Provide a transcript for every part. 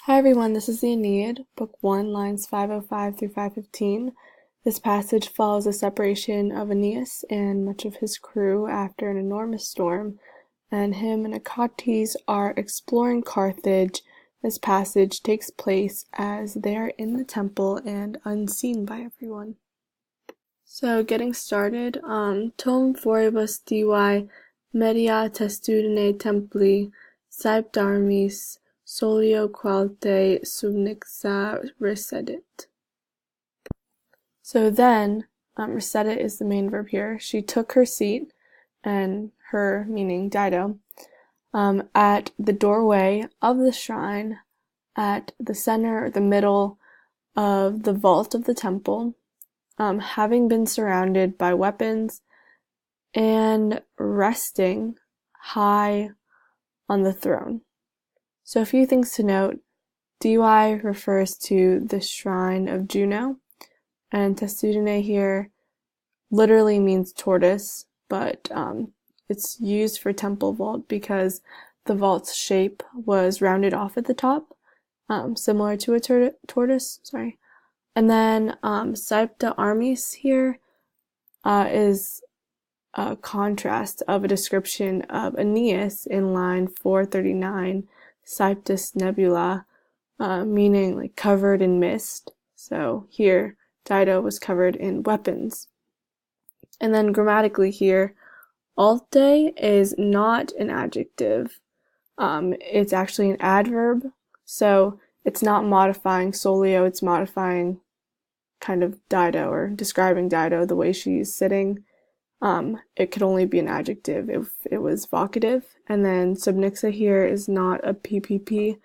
Hi everyone, this is the Aeneid, Book 1, lines 505 through 515. This passage follows the separation of Aeneas and much of his crew after an enormous storm, and him and Achates are exploring Carthage. This passage takes place as they are in the temple and unseen by everyone. So getting started, tom foribus divae media testudine templi saeptarmis solio qualte subnixa recedit. So then, recedit is the main verb here. She took her seat, and her meaning Dido, at the doorway of the shrine, at the center, the middle of the vault of the temple, having been surrounded by weapons and resting high on the throne. So a few things to note. Divae refers to the shrine of Juno, and testudine here literally means tortoise, but it's used for temple vault because the vault's shape was rounded off at the top, similar to a tortoise. And then saeptarmis here is a contrast of a description of Aeneas in line 439, saeptis nebula, meaning like covered in mist. So here, Dido was covered in weapons. And then grammatically here, alte is not an adjective. It's actually an adverb. So it's not modifying solio, it's modifying kind of Dido or describing Dido, the way she's sitting. It could only be an adjective if it was vocative. And then subnixa here is not a PPP,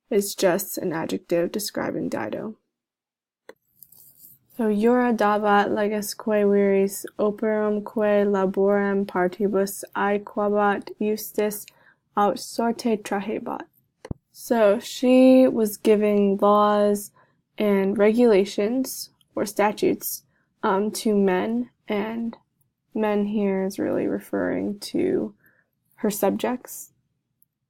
it's just an adjective describing Dido. So jura dabat legesque viris operumque laborem partibus aequabat justis aut sorte trahebat. So she was giving laws and regulations or statutes to men, and men here is really referring to her subjects.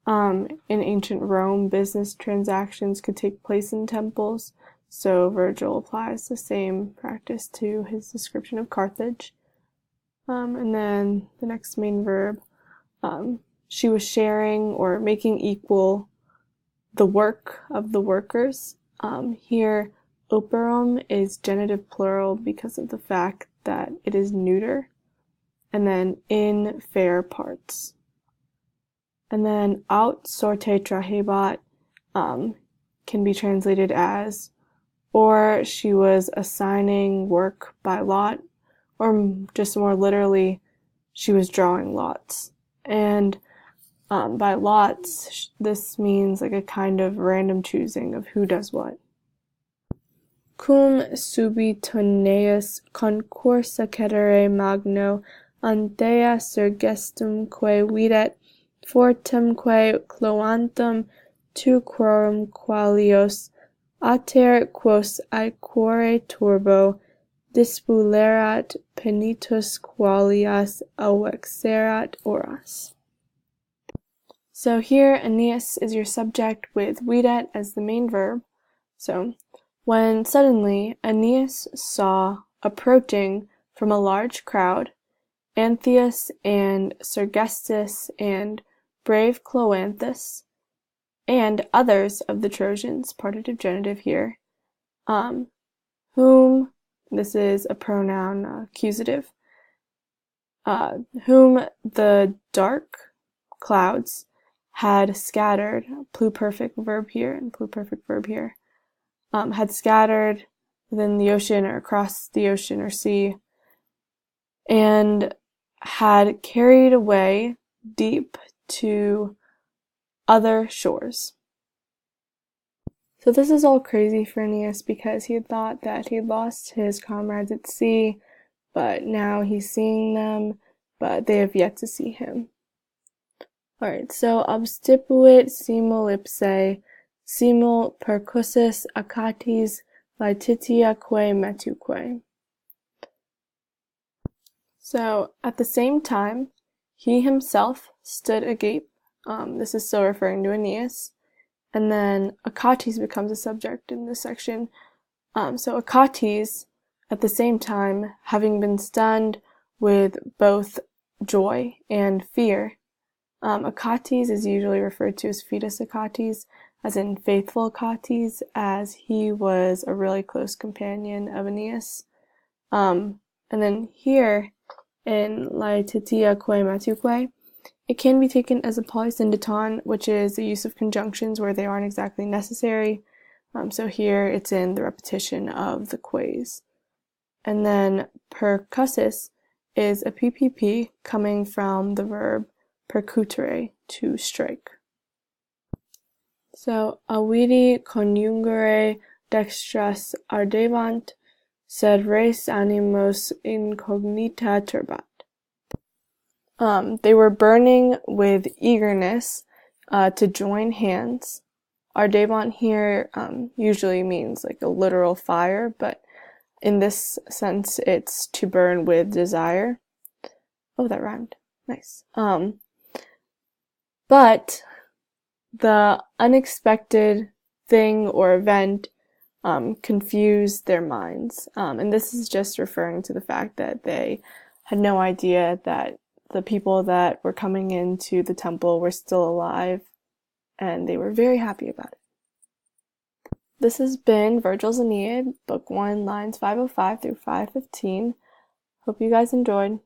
In ancient Rome, business transactions could take place in temples, so Vergil applies the same practice to his description of Carthage. And then the next main verb, she was sharing or making equal the work of the workers. Here, operum is genitive plural because of the fact that it is neuter. And then in fair parts. And then aut sorte trahebat can be translated as, or she was assigning work by lot, or just more literally, she was drawing lots. And by lots, this means like a kind of random choosing of who does what. Cum subitoneus concursu accedere magno Anthea Sergestumque videt fortemque cloantum tu quorum qualios ater quos aequore turbo dispulerat penitus qualias avexerat oras. So here Aeneas is your subject with videt as the main verb. So when suddenly Aeneas saw approaching from a large crowd Anthea and Sergestus and brave Cloanthus, and others of the Trojans, partitive genitive here, whom, this is a pronoun accusative, whom the dark clouds had scattered, pluperfect verb here and pluperfect verb here, had scattered within the ocean or across the ocean or sea, and had carried away deep to other shores. So this is all crazy for Aeneas because he had thought that he had lost his comrades at sea, but now he's seeing them, but they have yet to see him. Alright, so obstipuit simul ipse, simul percussus Achates laetitiaque metuque. So at the same time, he himself stood agape. This is still referring to Aeneas, And then Achates becomes a subject in this section. So Achates, at the same time, having been stunned with both joy and fear, Achates is usually referred to as fidus Achates, as in faithful Achates, as he was a really close companion of Aeneas. And then here in Laetitia quae matuque, it can be taken as a polysyndeton, which is the use of conjunctions where they aren't exactly necessary. So here it's in the repetition of the quaes. And then percussus is a PPP coming from the verb percutere, to strike. So avidi coniungere dextras ardebant, sed res animos incognita turbat. They were burning with eagerness to join hands. Ardebant here usually means like a literal fire, but in this sense it's to burn with desire. Oh, that rhymed. Nice. But the unexpected thing or event confused their minds. And this is just referring to the fact that they had no idea that the people that were coming into the temple were still alive, and they were very happy about it. This has been Vergil's Aeneid, Book 1, lines 505 through 515. Hope you guys enjoyed.